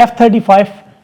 F-35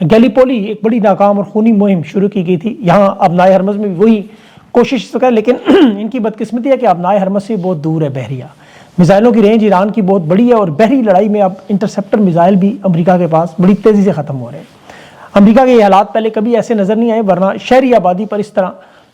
گیلیپولی ایک بڑی ناکام اور خونی مہم شروع کی گئی تھی، یہاں ابنائے ہرمز میں بھی وہی کوشش کر، لیکن ان کی بدقسمتی ہے کہ ابنائے ہرمز سے بہت دور ہے بحریہ، میزائلوں کی رینج ایران کی بہت بڑی ہے، اور بحری لڑائی میں اب انٹرسیپٹر میزائل بھی امریکہ کے پاس بڑی تیزی سے ختم ہو رہے ہیں۔ امریکہ کے یہ حالات پہلے کبھی ایسے نظر نہیں آئے، ورنہ شہری آبادی پر اس طرح،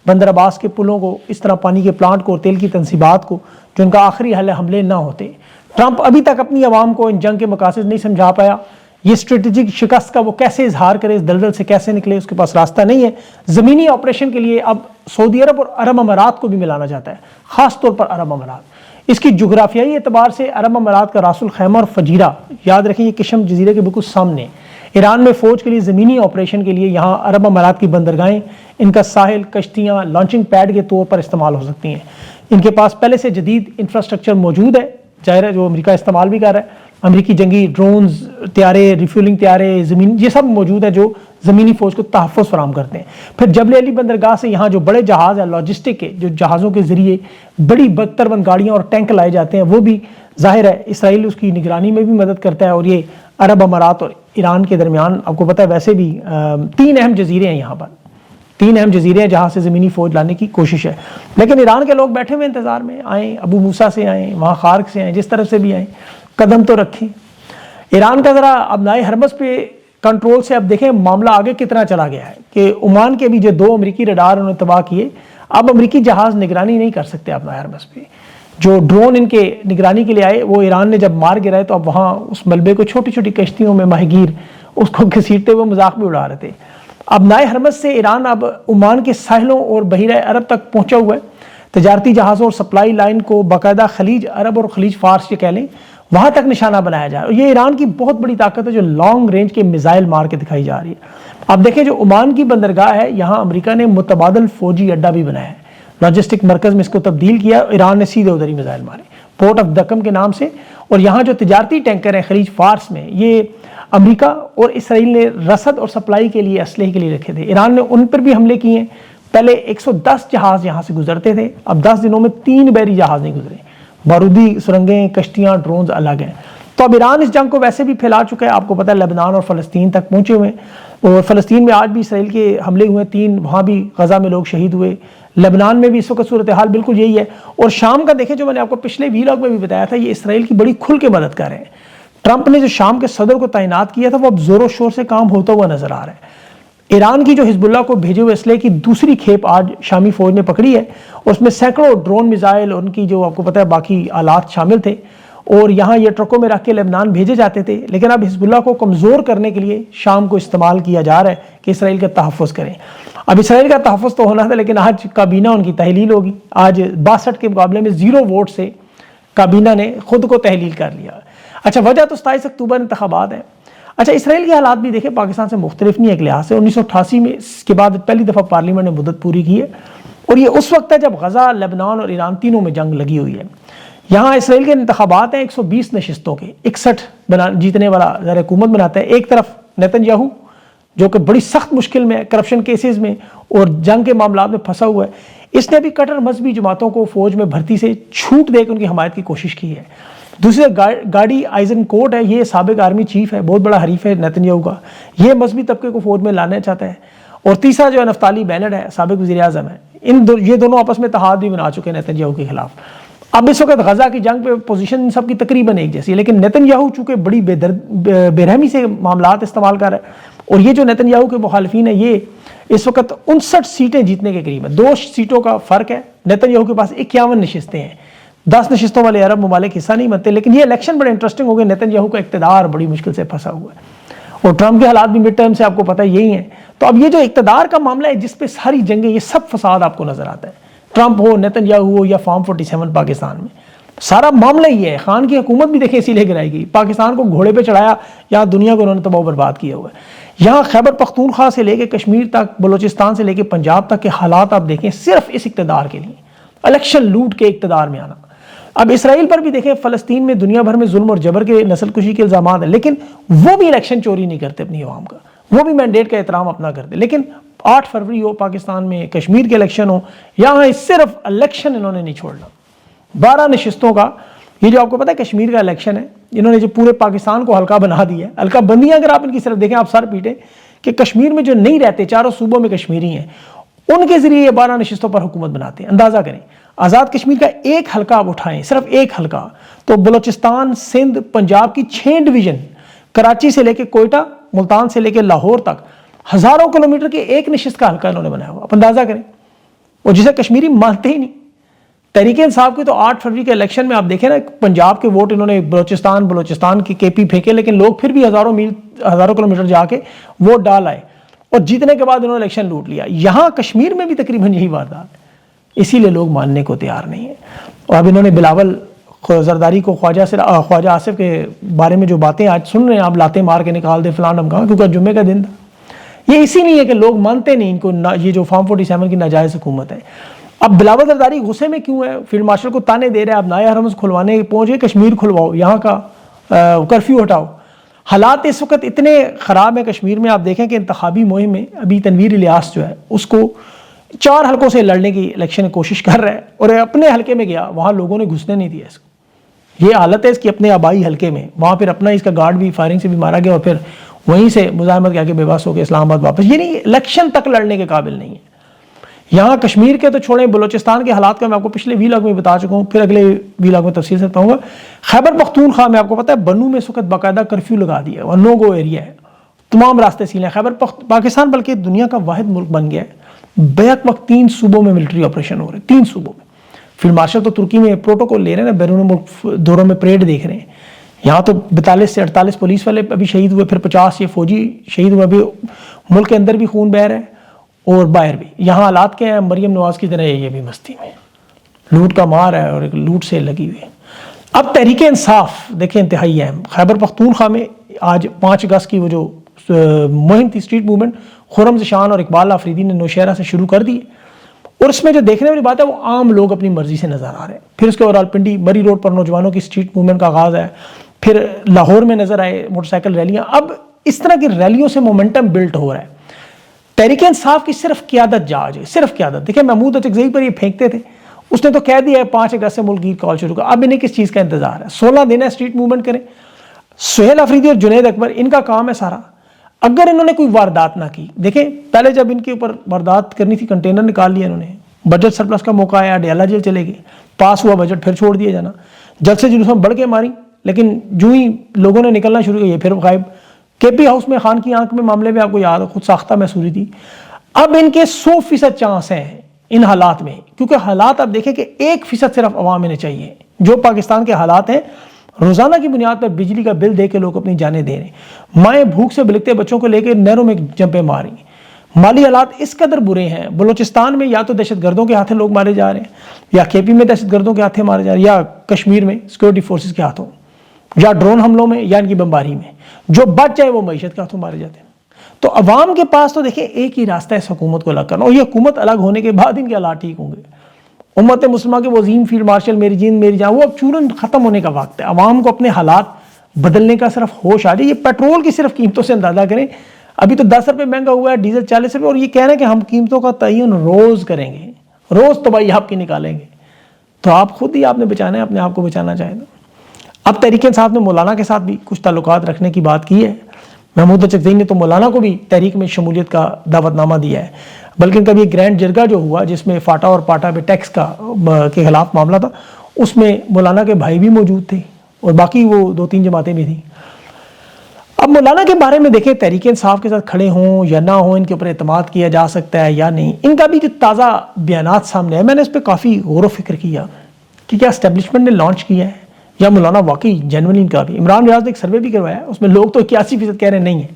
بندر عباس کے پلوں کو اس طرح، پانی کے پلانٹ کو اور تیل کی تنصیبات کو، جو ان کا آخری حل ہے، حملے نہ ہوتے۔ ٹرمپ ابھی تک اپنی عوام کو ان جنگ کے مقاصد نہیں سمجھا پایا، یہ اسٹریٹجک شکست کا وہ کیسے اظہار کرے، اس دلدل سے کیسے نکلے، اس کے پاس راستہ نہیں ہے۔ زمینی آپریشن کے لیے اب سعودی عرب اور عرب امارات کو بھی ملانا چاہتا ہے، خاص طور پر عرب امارات۔ اس کی جغرافیائی اعتبار سے عرب امارات کا راس الخیمہ اور فجیرہ، یاد رکھیں یہ کشم جزیرے کے بالکل سامنے، ایران میں فوج کے لیے زمینی آپریشن کے لیے یہاں عرب امارات کی بندرگاہیں، ان کا ساحل، کشتیاں لانچنگ پیڈ کے طور پر استعمال ہو سکتی ہیں۔ ان کے پاس پہلے سے جدید انفراسٹرکچر موجود ہے، ظاہر ہے جو امریکہ استعمال بھی کر رہا ہے، امریکی جنگی ڈرونز، طیارے، ریفیولنگ طیارے، زمین، یہ سب موجود ہے جو زمینی فوج کو تحفظ فراہم کرتے ہیں۔ پھر جبل علی بندرگاہ سے یہاں جو بڑے جہاز ہیں لاجسٹک کے، جو جہازوں کے ذریعے بڑی بختربند گاڑیاں اور ٹینک لائے جاتے ہیں، وہ بھی ظاہر ہے اسرائیل اس کی نگرانی میں بھی مدد کرتا ہے۔ اور یہ عرب امارات اور ایران کے درمیان آپ کو پتہ ہے ویسے بھی 3 اہم جزیرے ہیں، یہاں پر 3 اہم جزیرے ہیں جہاں سے زمینی فوج لانے کی کوشش ہے، لیکن ایران کے لوگ بیٹھے ہوئے انتظار میں، آئیں ابو موسیٰ سے آئیں، وہاں خارق سے آئیں، جس طرف سے بھی آئیں، قدم تو رکھیں۔ ایران کا ذرا ابنائے ہرمز پہ کنٹرول سے اب دیکھیں معاملہ آگے کتنا چلا گیا ہے کہ عمان کے بھی جو 2 امریکی ریڈار انہوں نے تباہ کیے، اب امریکی جہاز نگرانی نہیں کر سکتے ابنائے ہرمز پہ۔ جو ڈرون ان کے نگرانی کے لیے آئے، وہ ایران نے جب مار گرائے تو اب وہاں اس ملبے کو چھوٹی چھوٹی کشتیوں میں ماہی گیر اس کو گھسیٹتے ہوئے مذاق بھی اڑا رہے تھے۔ ابنائے ہرمز سے ایران اب عمان کے ساحلوں اور بحیرہ عرب تک پہنچا ہوا ہے، تجارتی جہازوں اور سپلائی لائن کو باقاعدہ خلیج عرب اور خلیج فارس یہ کہہ لیں وہاں تک نشانہ بنایا جائے، اور یہ ایران کی بہت بڑی طاقت ہے جو لانگ رینج کے میزائل مار کے دکھائی جا رہی ہے۔ اب دیکھیں جو عمان کی بندرگاہ ہے، یہاں امریکہ نے متبادل فوجی اڈہ بھی بنایا ہے، لاجسٹک مرکز میں اس کو تبدیل کیا، ایران نے سیدھے ادھر ہی میزائل مارے پورٹ آف دکم کے نام سے۔ اور یہاں جو تجارتی ٹینکر ہیں خلیج فارس میں، یہ امریکہ اور اسرائیل نے رسد اور سپلائی کے لیے، اسلحے کے لیے رکھے تھے، ایران نے ان پر بھی حملے کیے ہیں۔ پہلے 110 جہاز یہاں سے گزرتے تھے، اب 10 دنوں میں 3 بحری جہاز نہیں گزرے، بارودی سرنگیں، کشتیاں، ڈرونز الگ ہیں۔ تو اب ایران اس جنگ کو ویسے بھی پھیلا چکا ہے، آپ کو پتہ ہے لبنان اور فلسطین تک پہنچے ہوئے ہیں، اور فلسطین میں آج بھی اسرائیل کے حملے ہوئے 3، وہاں بھی غزہ میں لوگ شہید ہوئے، لبنان میں بھی اس وقت صورتحال بالکل یہی ہے۔ اور شام کا دیکھیں، جو میں نے آپ کو پچھلے ویلاگ میں بھی بتایا تھا، یہ اسرائیل کی بڑی کھل کے مدد کر رہے ہیں۔ ٹرمپ نے جو شام کے صدر کو تعینات کیا تھا، وہ اب زور و شور سے کام ہوتا ہوا نظر آ رہا ہے۔ ایران کی جو حزب اللہ کو بھیجے ہوئے اسلحے کی دوسری کھیپ آج شامی فوج نے پکڑی ہے، اس میں سینکڑوں ڈرون میزائل، ان کی جو آپ کو پتہ ہے باقی آلات شامل تھے، اور یہاں یہ ٹرکوں میں رکھ کے لبنان بھیجے جاتے تھے، لیکن اب حزب اللہ کو کمزور کرنے کے لیے شام کو استعمال کیا جا رہا ہے کہ اسرائیل کا تحفظ کریں۔ اب اسرائیل کا تحفظ تو ہونا تھا، لیکن آج کابینہ ان کی تحلیل ہوگی، آج 62 کے مقابلے میں 0 ووٹ سے کابینہ نے خود کو تحلیل کر لیا۔ اچھا، وجہ تو 27 اکتوبر انتخابات ہیں۔ اچھا، اسرائیل کے حالات بھی دیکھیں پاکستان سے مختلف نہیں ہے ایک لحاظ سے۔ 1988 میں اس کے بعد پہلی دفعہ پارلیمنٹ نے مدت پوری کی ہے، اور یہ اس وقت ہے جب غزہ، لبنان اور ایران تینوں میں جنگ لگی ہوئی ہے۔ یہاں اسرائیل کے انتخابات ہیں 120 نشستوں کے، 61 جیتنے والا زیر حکومت بناتا ہے۔ ایک طرف نیتن یاہو جو کہ بڑی سخت مشکل میں، کرپشن کیسز میں اور جنگ کے معاملات میں پھنسا ہوا ہے، اس نے بھی کٹر مذہبی جماعتوں کو فوج میں بھرتی سے چھوٹ دے کے ان کی حمایت کی کوشش کی ہے۔ دوسرے گاڑی آئزن کوٹ ہے، یہ سابق آرمی چیف ہے، بہت بڑا حریف ہے نیتن یاہو کا، یہ مذہبی طبقے کو فوج میں لانا چاہتا ہے۔ اور تیسرا جو ہے نفتالی بینٹ ہے، سابق وزیر اعظم ہے، یہ دونوں آپس میں اتحاد بھی بنا چکے ہیں نیتن یاہو کے خلاف۔ اب اس وقت غزہ کی جنگ پہ پوزیشن سب کی تقریباً ایک جیسی ہے، لیکن نیتن یاہو چونکہ بڑی بے رحمی سے معاملات استعمال کر رہا ہے، اور یہ جو نیتن یاہو کے مخالفین ہیں، یہ اس وقت 59 سیٹیں جیتنے کے قریب ہیں، 2 سیٹوں کا فرق ہے۔ نیتن یاہو کے پاس 51 نشستیں ہیں، 10 نشستوں والے عرب ممالک حصہ نہیں بنتے، لیکن یہ الیکشن بڑے انٹرسٹنگ ہو گئے۔ نیتن یاہو کا اقتدار بڑی مشکل سے پھنسا ہوا ہے، اور ٹرمپ کے حالات بھی مڈ ٹرم سے آپ کو پتہ یہی ہیں۔ تو اب یہ جو اقتدار کا معاملہ ہے جس پہ ساری جنگیں، یہ سب فساد آپ کو نظر آتا ہے، ٹرمپ ہو، نیتن یاہو ہو، یا فارم 47 پاکستان میں، سارا معاملہ یہ ہے۔ خان کی حکومت بھی دیکھیں اسی لیے گرائی گئی، پاکستان کو گھوڑے پہ چڑھایا، یہاں دنیا کو انہوں نے تباہ و برباد کیا ہوا ہے۔ یہاں خیبر پختونخوا سے لے کے کشمیر تک، بلوچستان سے لے کے پنجاب تک کے حالات آپ دیکھیں صرف اس اقتدار کے لیے، الیکشن لوٹ کے اقتدار میں آنا۔ اب اسرائیل پر بھی دیکھیں، فلسطین میں دنیا بھر میں ظلم اور جبر کے، نسل کشی کے الزامات ہیں، لیکن وہ بھی الیکشن چوری نہیں کرتے اپنی عوام کا، وہ بھی مینڈیٹ کا احترام اپنا کرتے۔ لیکن 8 فروری ہو پاکستان میں، کشمیر کے الیکشن ہو، یہاں صرف الیکشن انہوں نے نہیں چھوڑنا۔ 12 نشستوں کا یہ جو آپ کو پتہ ہے کشمیر کا الیکشن ہے، انہوں نے جو پورے پاکستان کو ہلکا بنا دیا ہے، ہلکا بندیاں اگر آپ ان کی صرف دیکھیں، آپ سر پیٹیں کہ کشمیر میں جو نہیں رہتے، چاروں صوبوں میں کشمیری ہیں، ان کے ذریعے یہ 12 نشستوں پر حکومت بناتے ہیں. اندازہ کریں، آزاد کشمیر کا ایک حلقہ آپ اٹھائیں، صرف ایک حلقہ، تو بلوچستان، سندھ، پنجاب کی 6 ڈویژن، کراچی سے لے کے کوئٹہ، ملتان سے لے کے لاہور تک، ہزاروں کلومیٹر کے ایک نشست کا حلقہ انہوں نے بنایا ہوا. آپ اندازہ کریں، اور جسے کشمیری مانتے ہی نہیں. تحریک انصاف کی تو 8 فروری کے الیکشن میں آپ دیکھیں نا، پنجاب کے ووٹ انہوں نے بلوچستان کی کے پی پھینکے، لیکن لوگ پھر بھی ہزاروں کلومیٹر جا کے ووٹ ڈال آئے، اور جیتنے کے بعد انہوں نے الیکشن لوٹ لیا. یہاں کشمیر میں بھی تقریباً یہی واردات ہے، اسی لیے لوگ ماننے کو تیار نہیں ہیں. اور اب انہوں نے بلاول زرداری کو خواجہ آصف کے بارے میں جو باتیں آج سن رہے ہیں آپ، لاتے مار کے نکال دے فلان ڈھمکان، کیونکہ جمعے کا دن تھا. یہ اسی لیے ہے کہ لوگ مانتے نہیں ان کو، یہ جو فارم 47 کی ناجائز حکومت ہے. اب بلاول زرداری غصے میں کیوں ہے؟ فیلڈ مارشل کو تانے دے رہے ہیں، اب نئے حرمز کھلوانے پہنچ گئے، کشمیر کھلواؤ، یہاں کا کرفیو ہٹاؤ. حالات اس وقت اتنے خراب ہیں کشمیر میں، آپ دیکھیں کہ انتخابی مہم میں ابھی تنویر الیاس جو ہے اس کو 4 حلقوں سے لڑنے کی الیکشن کوشش کر رہا ہے، اور اپنے حلقے میں گیا، وہاں لوگوں نے گھسنے نہیں دیا اس کو. یہ حالت ہے اس کی اپنے آبائی حلقے میں، وہاں پھر اپنا اس کا گارڈ بھی فائرنگ سے بھی مارا گیا، اور پھر وہیں سے مزاحمت کیا کہ بے بس ہو کے اسلام آباد واپس. یہ نہیں، الیکشن تک لڑنے کے قابل نہیں ہے. یہاں کشمیر کے تو چھوڑیں، بلوچستان کے حالات کا میں آپ کو پچھلے ویلاگ میں بتا چکا ہوں، پھر اگلے ویلاگ میں تفصیل سے بتاؤں گا. خیبر پختونخوا میں آپ کو پتہ ہے بنو میں اس وقت باقاعدہ کرفیو لگا دیا ہے، نو گو ایریا ہے، تمام راستے سیل ہیں. پاکستان بلکہ دنیا کا واحد ملک بن گیا ہے، بیک وقت 3 صوبوں میں ملٹری آپریشن ہو رہے ہیں، 3 صوبوں میں. فیلڈ مارشل تو ترکی میں پروٹوکول لے رہے ہیں نا، بیرون ملک دوروں میں پریڈ دیکھ رہے ہیں. یہاں تو 42 سے 48 پولیس والے ابھی شہید ہوئے، پھر 50 یہ فوجی شہید ہوئے. ابھی ملک کے اندر بھی خون بہہ رہا ہے اور باہر بھی. یہاں حالات کے ہیں مریم نواز کی طرح، یہ بھی مستی میں لوٹ کا مار ہے اور ایک لوٹ سے لگی ہوئی ہے. اب تحریک انصاف دیکھیں انتہائی اہم، خیبر پختونخوا میں آج 5 اگست کی وہ جو مہم تھی، اسٹریٹ موومنٹ، خرم زشان اور اقبال آفریدی نے نوشہرہ سے شروع کر دی، اور اس میں جو دیکھنے والی بات ہے وہ عام لوگ اپنی مرضی سے نظر آ رہے ہیں. پھر اس کے بعد راولپنڈی مری روڈ پر نوجوانوں کی اسٹریٹ موومنٹ کا آغاز ہے، پھر لاہور میں نظر آئے موٹر سائیکل ریلیاں. اب اس طرح کی ریلیوں سے مومنٹم بلٹ ہو رہا ہے. تحریک انصاف کی صرف قیادت جاج ہے، صرف قیادت. دیکھیں محمود اچکزئی پر یہ پھینکتے تھے، اس نے تو کہہ دیا ہے 5 اگست سے ملک گیر کال شروع کر. اب انہیں کس چیز کا انتظار ہے؟ 16 دن ہے اسٹریٹ موومنٹ کریں. سہیل آفریدی اور جنید اکبر ان کا کام ہے سارا. اگر انہوں نے کوئی واردات نہ کی، دیکھیں پہلے جب ان کے اوپر واردات کرنی تھی کنٹینر نکال لیا انہوں نے، بجٹ سرپلس کا موقع آیا، ڈیالہ جیل چلے گئے، پاس ہوا بجٹ پھر چھوڑ دیا جانا، جلد سے جلوس میں بڑھ کے ماری، لیکن جو ہی لوگوں نے نکلنا شروع کیا یہ پھر غائب. کے پی ہاؤس میں خان کی آنکھ میں معاملے میں آپ کو یاد ہے، خود ساختہ محسوری تھی. اب ان کے 100% چانس ہیں ان حالات میں، کیونکہ حالات آپ دیکھیں کہ 1% صرف عوام انہیں چاہیے. جو پاکستان کے حالات ہیں، روزانہ کی بنیاد پر بجلی کا بل دے کے لوگ اپنی جانیں دے رہے ہیں، مائیں بھوک سے بلکتے بچوں کو لے کے نہروں میں جمپیں مار رہی ہیں. مالی حالات اس قدر برے ہیں بلوچستان میں، یا تو دہشت گردوں کے ہاتھوں لوگ مارے جا رہے ہیں، یا کے پی میں دہشت گردوں کے ہاتھوں مارے جا رہے ہیں، یا کشمیر میں سیکورٹی فورسز کے ہاتھوں، یا ڈرون حملوں میں، یا ان کی بمباری میں. جو بچ جائے وہ معیشت کے ہاتھوں مارے جاتے ہیں. تو عوام کے پاس تو دیکھیں ایک ہی راستہ ہے اس حکومت کو الگ کرنا، اور یہ حکومت الگ ہونے کے بعد ان کے حالات ٹھیک ہوں گے. امت مسلمہ کے وہ عظیم فیلڈ مارشل میری جین میری جان، وہ اب چورن ختم ہونے کا وقت ہے. عوام کو اپنے حالات بدلنے کا صرف ہوش آ جائے. یہ پیٹرول کی صرف قیمتوں سے اندازہ کریں، ابھی تو 10 روپے مہنگا ہوا ہے، ڈیزل 40 روپے، اور یہ کہہ رہے ہیں کہ ہم قیمتوں کا تعین روز کریں گے، روز تباہی آپ کی نکالیں گے. تو آپ خود ہی آپ نے بچانا ہے، اپنے آپ کو بچانا چاہے تو. اب تحریک انصاف نے مولانا کے ساتھ بھی کچھ تعلقات رکھنے کی بات کی ہے. محمود اچکزئی نے تو مولانا کو بھی تحریک میں شمولیت کا دعوت نامہ دیا ہے، بلکہ ان کا بھی گرینڈ جرگہ جو ہوا جس میں فاٹا اور پاٹا پہ ٹیکس کے خلاف معاملہ تھا، اس میں مولانا کے بھائی بھی موجود تھے اور باقی وہ 2-3 جماعتیں بھی تھیں. اب مولانا کے بارے میں دیکھیں تحریک انصاف کے ساتھ کھڑے ہوں یا نہ ہوں، ان کے اوپر اعتماد کیا جا سکتا ہے یا نہیں. ان کا بھی جو تازہ بیانات سامنے ہے، میں نے اس پہ کافی غور و فکر کیا کہ کیا اسٹیبلشمنٹ نے لانچ کیا ہے یا مولانا واقعی جینوئن ان کا بھی. عمران ریاض نے ایک سروے بھی کروایا، اس میں لوگ تو 81% کہہ رہے نہیں ہیں.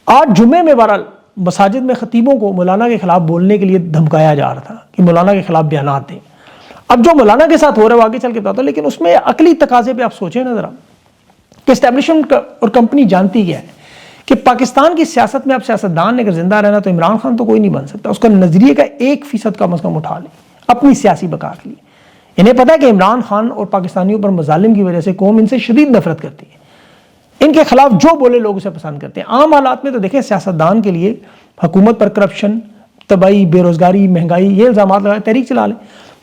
آج جمعے میں بہرحال مساجد میں خطیبوں کو مولانا کے خلاف بولنے کے لیے دھمکایا جا رہا تھا کہ مولانا کے خلاف بیانات دیں. اب جو مولانا کے ساتھ ہو رہا ہے وہ آگے چل کے بتاتا ہوں، لیکن اس میں عقلی تقاضے پہ آپ سوچیں نا ذرا کہ اسٹیبلشمنٹ اور کمپنی جانتی کیا ہے کہ پاکستان کی سیاست میں اب سیاستدان نے اگر زندہ رہنا تو عمران خان تو کوئی نہیں بن سکتا. اس کا نظریے کا 1% کم از کم اٹھا لیں اپنی سیاسی بقا کے لیے. انہیں پتا ہے کہ عمران خان اور پاکستانیوں پر مظالم کی وجہ سے قوم ان سے شدید نفرت کرتی ہے، ان کے خلاف جو بولے لوگ اسے پسند کرتے ہیں. عام حالات میں تو دیکھیں سیاستدان کے لیے حکومت پر کرپشن، تباہی، بے روزگاری، مہنگائی، یہ الزامات لگائے تحریک چلا لیں.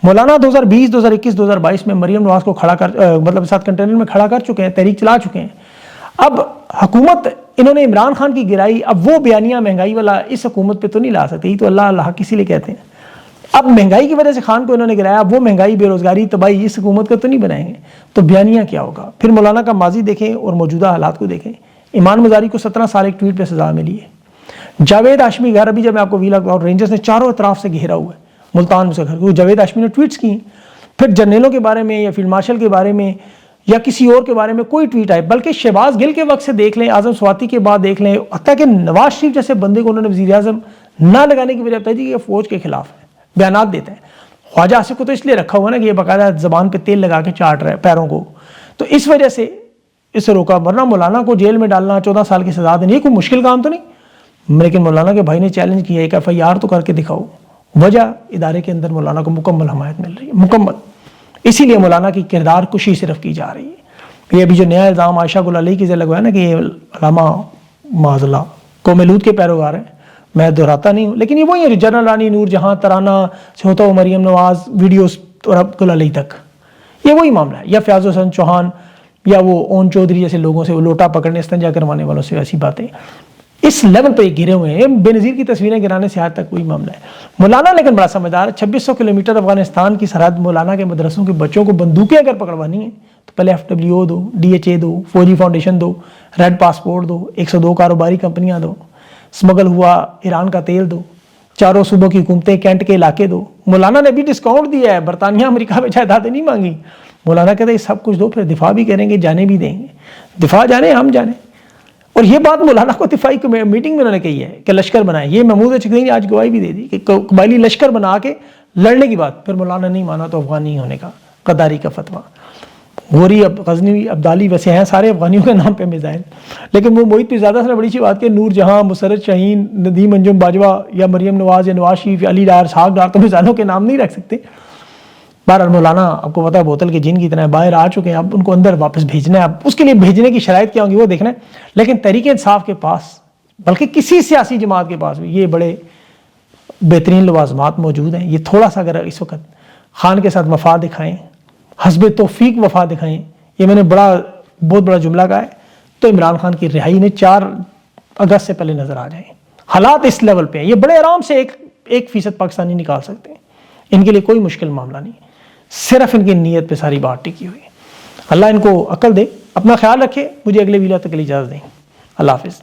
مولانا 2020، 2021، 2022 میں مریم نواز کو کھڑا کر مطلب ساتھ کنٹینر میں کھڑا کر چکے ہیں، تحریک چلا چکے ہیں. اب حکومت انہوں نے عمران خان کی گرائی، اب وہ بیانیہ مہنگائی والا اس حکومت پہ تو نہیں لا سکتے، یہ تو اللہ کسی لیے کہتے ہیں۔ اب مہنگائی کی وجہ سے خان کو انہوں نے گرایا، اب وہ مہنگائی، بے روزگاری، تباہی اس حکومت کا تو نہیں بنائیں گے، تو بیانیہ کیا ہوگا؟ پھر مولانا کا ماضی دیکھیں اور موجودہ حالات کو دیکھیں۔ ایمان مزاری کو 17 سال ایک ٹویٹ پہ سزا ملی ہے۔ جاوید ہاشمی گھر، ابھی جب میں آپ کو ویلاگ اور رینجرز نے چاروں اطراف سے گھیرا ہوا ہے ملتان میں سے گھر کو، جاوید ہاشمی نے ٹویٹس کی ہیں۔ پھر جنرلوں کے بارے میں یا فیلڈ مارشل کے بارے میں یا کسی اور کے بارے میں کوئی ٹویٹ آئے، بلکہ شہباز گل کے وقت سے دیکھ لیں، اعظم سواتی کے بعد دیکھ لیں، حتیٰ کہ نواز شریف جیسے بندے کو انہوں نے وزیر اعظم نہ لگانے کی وجہ بتائی تھی کہ یہ فوج کے خلاف ہے، بیانات دیتے ہیں۔ خواجہ آصف کو تو اس لیے رکھا ہوا نا کہ یہ باقاعدہ زبان پہ تیل لگا کے چاٹ رہا ہے پیروں کو، تو اس وجہ سے اسے روکا، ورنہ مولانا کو جیل میں ڈالنا، 14 سال کی سزا دینی، یہ کوئی مشکل کام تو نہیں۔ لیکن مولانا کے بھائی نے چیلنج کیا، ایک FIR تو کر کے دکھاؤ۔ وجہ ادارے کے اندر مولانا کو مکمل حمایت مل رہی ہے، مکمل، اسی لیے مولانا کی کردار کشی صرف کی جا رہی ہے۔ یہ ابھی جو نیا الزام عائشہ گل علی کی سے لگوایا نا کہ یہ علامہ معاذ اللہ قوم لوط کے پیروکار ہیں، میں دہراتا نہیں ہوں، لیکن یہ وہی ہے جو جنرل رانی نور جہاں ترانہ سے ہوتا ہو مریم نواز ویڈیوز اور عبد العلی تک، یہ وہی معاملہ ہے، یا فیاض حسن چوہان یا وہ اون چودھری جیسے لوگوں سے وہ لوٹا پکڑنے استنجا کروانے والوں سے ایسی باتیں، اس لیول پہ گرے ہوئے ہیں۔ بے نظیر کی تصویریں گرانے سے آج تک وہی معاملہ ہے۔ مولانا لیکن بڑا سمجھدار ہے، 2600 کلومیٹر افغانستان کی سرحد، مولانا کے مدرسوں کے بچوں کو بندوقیں اگر پکڑوانی ہیں تو پہلے FWO دو، DHA دو، فوجی فاؤنڈیشن دو، ریڈ پاسپورٹ دو، 102 کاروباری کمپنیاں دو، سمگل ہوا ایران کا تیل دو، چاروں صوبوں کی حکومتیں، کینٹ کے علاقے دو۔ مولانا نے بھی ڈسکاؤنٹ دیا ہے، برطانیہ امریکہ میں جائیدادیں نہیں مانگی۔ مولانا کہتے ہیں سب کچھ دو، پھر دفاع بھی کریں گے، جانے بھی دیں گے، دفاع جانے ہم جانے۔ اور یہ بات مولانا کو دفاعی میٹنگ میں انہوں نے کہی ہے کہ لشکر بنائیں، یہ محمود چکری نے آج گواہی بھی دے دی کہ قبائلی لشکر بنا کے لڑنے کی بات، پھر مولانا نہیں مانا تو افغان نہیں ہونے کا، غداری کا فتویٰ۔ غوری، غزنوی، عبدالی ویسے ہیں سارے افغانیوں کے نام پہ میزائل، لیکن وہ محیط پیزادہ سے بڑی سی بات کہ نور جہاں، مسرت شاہین، ندیم انجم باجوہ یا مریم نواز یا نواز شریف یا علی ڈار، اسحاق ڈار، تو میزائلوں کے نام نہیں رکھ سکتے۔ بہرحال مولانا آپ کو پتا ہے بوتل کے جن کی طرح باہر آ چکے ہیں، اب ان کو اندر واپس بھیجنا ہے، اب اس کے لیے بھیجنے کی شرائط کیا ہوں گی وہ دیکھنا ہے۔ لیکن تحریک انصاف کے پاس، بلکہ کسی سیاسی جماعت کے پاس بھی یہ بڑے بہترین لوازمات موجود ہیں۔ یہ تھوڑا سا اگر اس وقت خان کے ساتھ وفا دکھائیں، حسب توفیق وفا دکھائیں، یہ میں نے بہت بڑا جملہ کہا ہے، تو عمران خان کی رہائی نے 4 اگست سے پہلے نظر آ جائیں۔ حالات اس لیول پہ ہیں، یہ بڑے آرام سے 1% پاکستانی نکال سکتے ہیں، ان کے لیے کوئی مشکل معاملہ نہیں، صرف ان کی نیت پہ ساری بات ٹکی ہوئی ہے۔ اللہ ان کو عقل دے، اپنا خیال رکھے، مجھے اگلے ویڈیو تک کے لیے اجازت دیں، اللہ حافظ۔